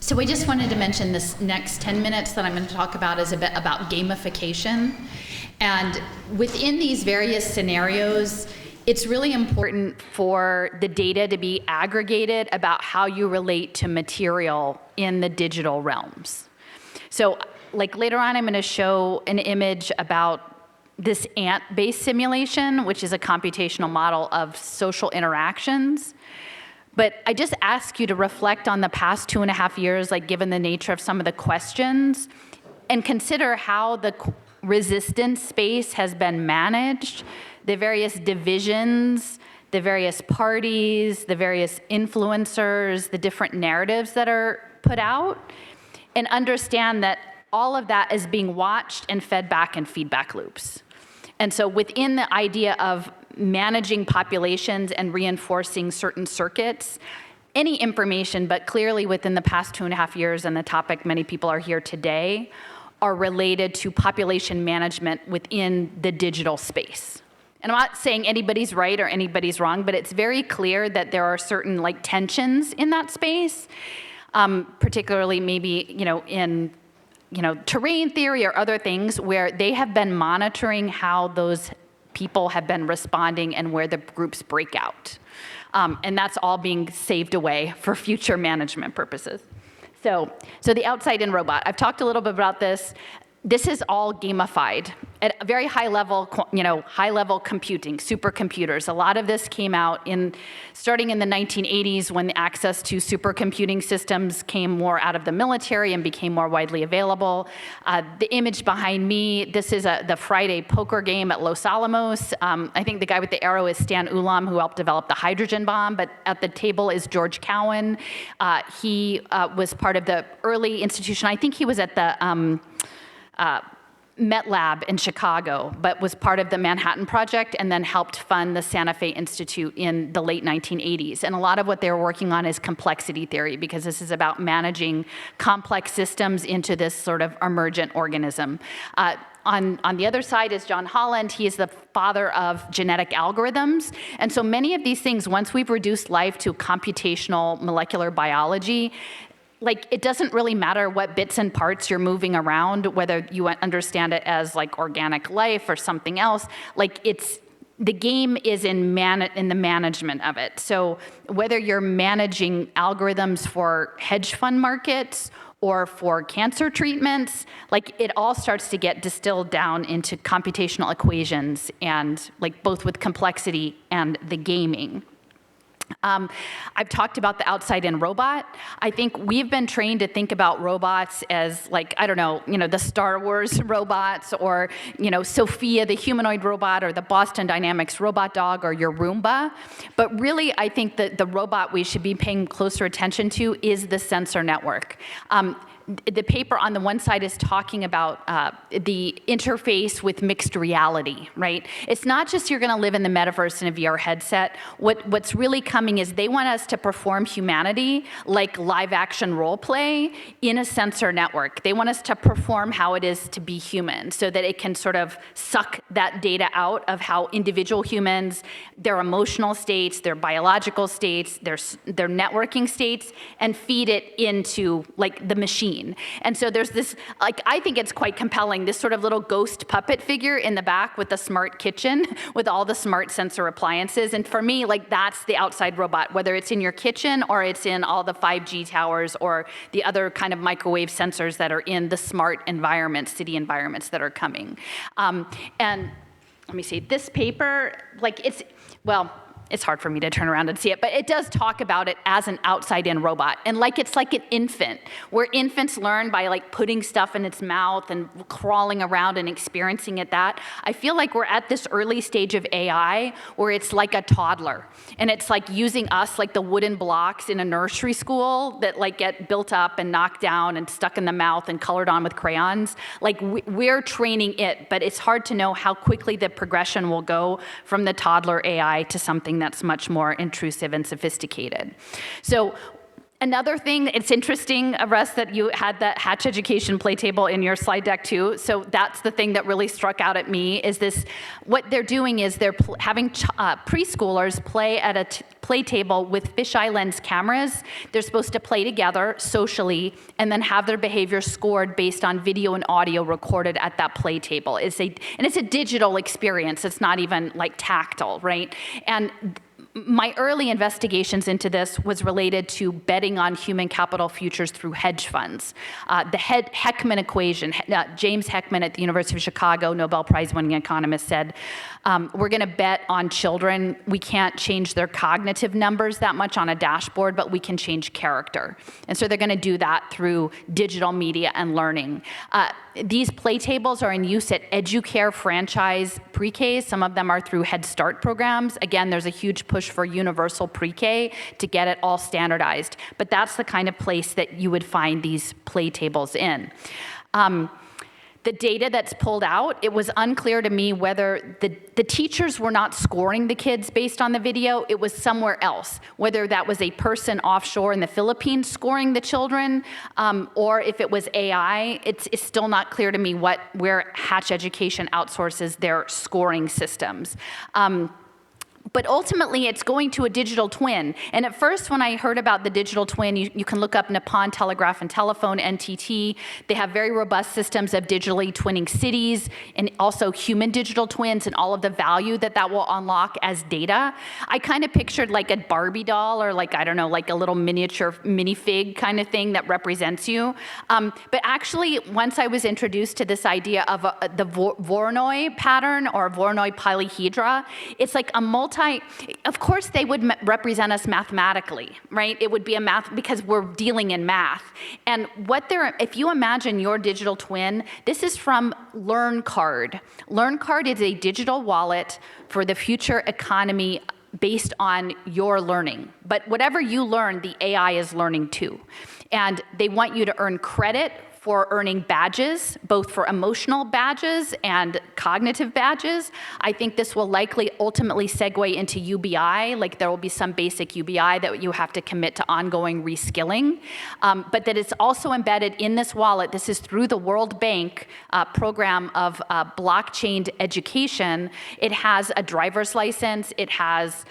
So I just wanted to mention this next 10 minutes that I'm going to talk about is a bit about gamification. And within these various scenarios, it's really important for the data to be aggregated about how you relate to material in the digital realms. So like later on, I'm going to show an image about this ant-based simulation, which is a computational model of social interactions. But I just ask you to reflect on the past 2.5 years, like given the nature of some of the questions, and consider how the resistance space has been managed, the various divisions, the various parties, the various influencers, the different narratives that are put out, and understand that all of that is being watched and fed back in feedback loops. And so within the idea of managing populations and reinforcing certain circuits, any information, but clearly within the past 2.5 years and the topic many people are here today, are related to population management within the digital space. And I'm not saying anybody's right or anybody's wrong, but it's very clear that there are certain like tensions in that space, particularly maybe in terrain theory or other things where they have been monitoring how those people have been responding and where the groups break out. And that's all being saved away for future management purposes. So the outside-in robot, I've talked a little bit about this. This is all gamified at a very high level, high level computing, supercomputers. A lot of this came out starting in the 1980s when the access to supercomputing systems came more out of the military and became more widely available. The image behind me, this is the Friday poker game at Los Alamos. I think the guy with the arrow is Stan Ulam, who helped develop the hydrogen bomb, but at the table is George Cowan. He was part of the early institution. I think he was at the Met Lab in Chicago, but was part of the Manhattan Project and then helped fund the Santa Fe Institute in the late 1980s. And a lot of what they were working on is complexity theory, because this is about managing complex systems into this sort of emergent organism. On the other side is John Holland. He is the father of genetic algorithms. And so many of these things, once we've reduced life to computational molecular biology, like, it doesn't really matter what bits and parts you're moving around, whether you understand it as like organic life or something else. Like, the game is in the management of it. So whether you're managing algorithms for hedge fund markets or for cancer treatments, like, it all starts to get distilled down into computational equations, and like both with complexity and the gaming. I've talked about the outside-in robot. I think we've been trained to think about robots as like, I don't know, the Star Wars robots, or, Sophia, the humanoid robot, or the Boston Dynamics robot dog, or your Roomba. But really, I think that the robot we should be paying closer attention to is the sensor network. The paper on the one side is talking about the interface with mixed reality, right? It's not just you're gonna live in the metaverse in a VR headset. What's really coming is they want us to perform humanity like live action role play in a sensor network. They want us to perform how it is to be human, so that it can sort of suck that data out of how individual humans, their emotional states, their biological states, their networking states, and feed it into like the machine. And so there's this, like, I think it's quite compelling, this sort of little ghost puppet figure in the back with the smart kitchen, with all the smart sensor appliances. And for me, like, that's the outside robot, whether it's in your kitchen or it's in all the 5G towers or the other kind of microwave sensors that are in the smart environments, city environments that are coming. And let me see, this paper, like, it's hard for me to turn around and see it, but it does talk about it as an outside-in robot. And like, it's like an infant, where infants learn by like putting stuff in its mouth and crawling around and experiencing it that. I feel like we're at this early stage of AI where it's like a toddler. And it's like using us like the wooden blocks in a nursery school that like get built up and knocked down and stuck in the mouth and colored on with crayons. Like, we're training it, but it's hard to know how quickly the progression will go from the toddler AI to something that's much more intrusive and sophisticated. So Another thing, it's interesting, Russ, that you had that Hatch Education play table in your slide deck too. So that's the thing that really struck out at me is this, what they're doing is they're having preschoolers play at a play table with fisheye lens cameras. They're supposed to play together socially and then have their behavior scored based on video and audio recorded at that play table. And it's a digital experience. It's not even like tactile, right? And my early investigations into this was related to betting on human capital futures through hedge funds. The Heckman equation, James Heckman at the University of Chicago, Nobel Prize-winning economist, said, we're going to bet on children. We can't change their cognitive numbers that much on a dashboard, but we can change character. And so they're going to do that through digital media and learning. These play tables are in use at EduCare franchise pre-Ks. Some of them are through Head Start programs. Again, there's a huge push for universal pre-K to get it all standardized. But that's the kind of place that you would find these play tables in. The data that's pulled out, it was unclear to me whether the teachers were not scoring the kids based on the video. It was somewhere else, whether that was a person offshore in the Philippines scoring the children, or if it was AI. It's still not clear to me where Hatch Education outsources their scoring systems. But ultimately, it's going to a digital twin. And at first, when I heard about the digital twin, you can look up Nippon Telegraph and Telephone, NTT. They have very robust systems of digitally twinning cities and also human digital twins and all of the value that will unlock as data. I kind of pictured like a Barbie doll or like, I don't know, like a little miniature minifig kind of thing that represents you. But actually, once I was introduced to this idea of the Voronoi pattern or Voronoi polyhedra, it's like a of course they would represent us mathematically, right? It would be a math, because we're dealing in math. And if you imagine your digital twin, this is from LearnCard. LearnCard is a digital wallet for the future economy based on your learning. But whatever you learn, the AI is learning too. And they want you to earn credit for earning badges, both for emotional badges and cognitive badges. I think this will likely ultimately segue into UBI, like there will be some basic UBI that you have to commit to ongoing reskilling, but that it's also embedded in this wallet. This is through the World Bank program of blockchain education. It has a driver's license, it has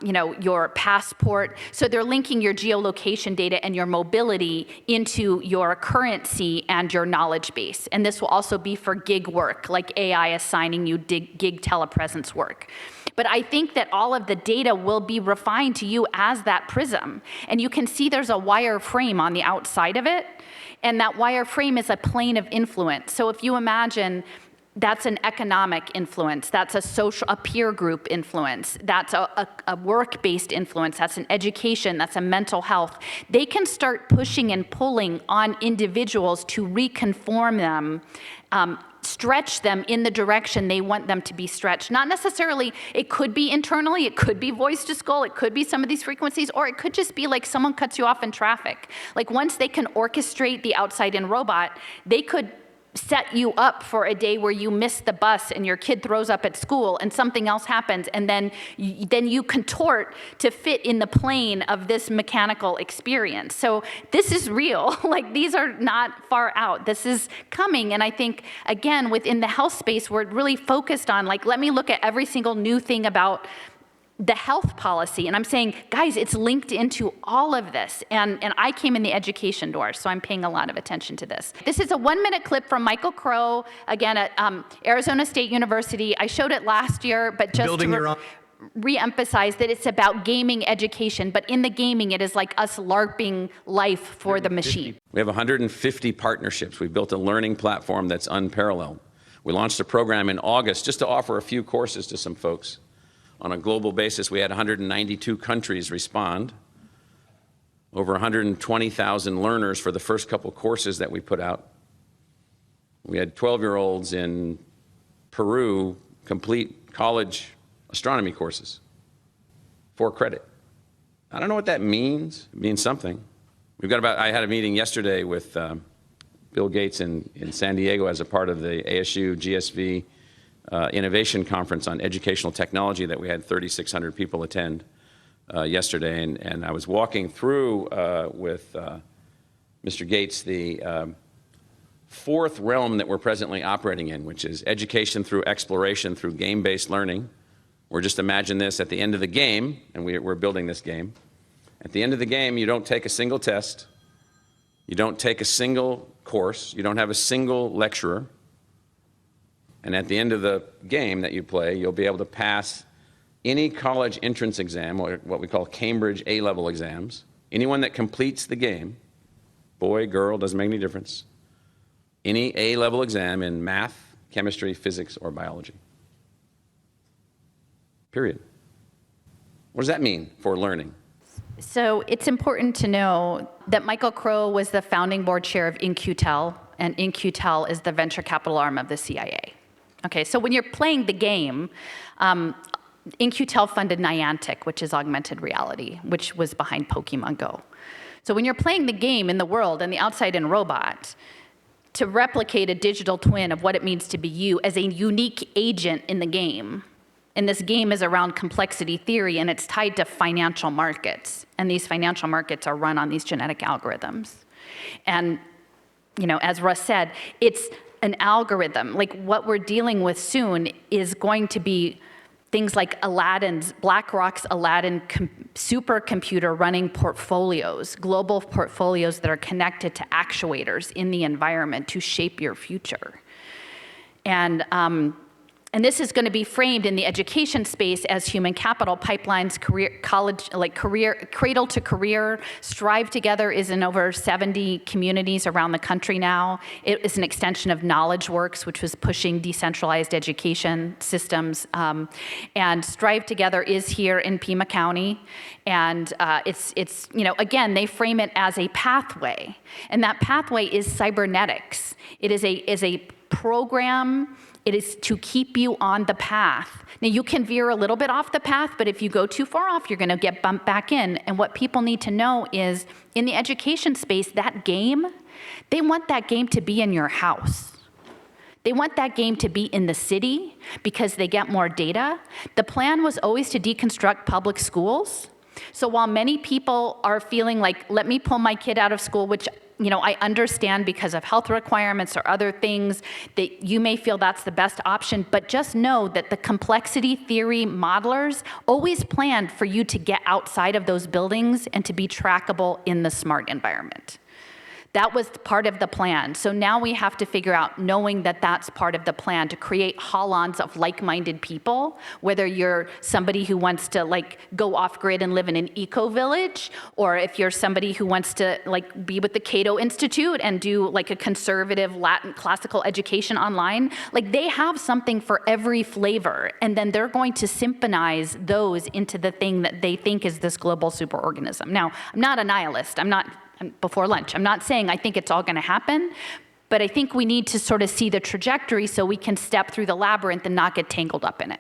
your passport, so they're linking your geolocation data and your mobility into your currency and your knowledge base. And this will also be for gig work, like AI assigning you gig telepresence work. But I think that all of the data will be refined to you as that prism. And you can see there's a wire frame on the outside of it, and that wire frame is a plane of influence. So if you imagine, that's an economic influence, that's a peer group influence, that's a work-based influence, that's an education, that's a mental health. They can start pushing and pulling on individuals to reconform them, stretch them in the direction they want them to be stretched. Not necessarily, it could be internally, it could be voice to skull, it could be some of these frequencies, or it could just be like someone cuts you off in traffic. Like once they can orchestrate the outside-in robot, they could set you up for a day where you miss the bus and your kid throws up at school and something else happens, and then you contort to fit in the plane of this mechanical experience. So this is real. Like, these are not far out. This is coming. And I think, again, within the health space, we're really focused on, like, let me look at every single new thing about the health policy. And I'm saying, guys, it's linked into all of this. And I came in the education door, so I'm paying a lot of attention to this. This is a 1-minute clip from Michael Crowe, again, at Arizona State University. I showed it last year, but just to re-emphasize that it's about gaming education. But in the gaming, it is like us LARPing life for the machine. We have 150 partnerships. We've built a learning platform that's unparalleled. We launched a program in August just to offer a few courses to some folks. On a global basis, we had 192 countries respond, over 120,000 learners for the first couple courses that we put out. We had 12-year-olds in Peru complete college astronomy courses, 4 credit. I don't know what that means. It means something. I had a meeting yesterday with Bill Gates in San Diego as a part of the ASU GSV Innovation Conference on Educational Technology that we had 3,600 people attend. yesterday, and I was walking through with Mr. Gates the fourth realm that we're presently operating in, which is education through exploration through game-based learning. Or just imagine this at the end of the game, and we're building this game. At the end of the game, you don't take a single test, you don't take a single course, you don't have a single lecturer, and at the end of the game that you play, you'll be able to pass any college entrance exam, or what we call Cambridge A-level exams. Anyone that completes the game, boy, girl, doesn't make any difference, any A-level exam in math, chemistry, physics, or biology. Period. What does that mean for learning? So it's important to know that Michael Crowe was the founding board chair of In-Q-Tel, and In-Q-Tel is the venture capital arm of the CIA. Okay, so when you're playing the game, In-Q-Tel funded Niantic, which is augmented reality, which was behind Pokemon Go. So when you're playing the game in the world and the outside-in robot, to replicate a digital twin of what it means to be you as a unique agent in the game, and this game is around complexity theory, and it's tied to financial markets. And these financial markets are run on these genetic algorithms. And, you know, as Russ said, it's an algorithm. Like, what we're dealing with soon is going to be things like BlackRock's Aladdin supercomputer running portfolios, global portfolios that are connected to actuators in the environment to shape your future. And this is going to be framed in the education space as human capital pipelines, cradle to career. Strive Together is in over 70 communities around the country now. It is an extension of KnowledgeWorks, which was pushing decentralized education systems. And Strive Together is here in Pima County. And it's you know, again, they frame it as a pathway. And that pathway is cybernetics. It is a program. It is to keep you on the path. Now, you can veer a little bit off the path, but if you go too far off, you're going to get bumped back in. And what people need to know is, in the education space, that game, they want that game to be in your house. They want that game to be in the city because they get more data. The plan was always to deconstruct public schools. So while many people are feeling like, let me pull my kid out of school, which, you know, I understand because of health requirements or other things, that you may feel that's the best option, but just know that the complexity theory modelers always planned for you to get outside of those buildings and to be trackable in the smart environment. That was part of the plan. So now we have to figure out, knowing that that's part of the plan, to create holons of like-minded people, whether you're somebody who wants to like go off-grid and live in an eco-village, or if you're somebody who wants to like be with the Cato Institute and do like a conservative Latin classical education online. Like, they have something for every flavor, and then they're going to symphonize those into the thing that they think is this global superorganism. Now, I'm not a nihilist. Before lunch, I'm not saying I think it's all going to happen, but I think we need to sort of see the trajectory so we can step through the labyrinth and not get tangled up in it.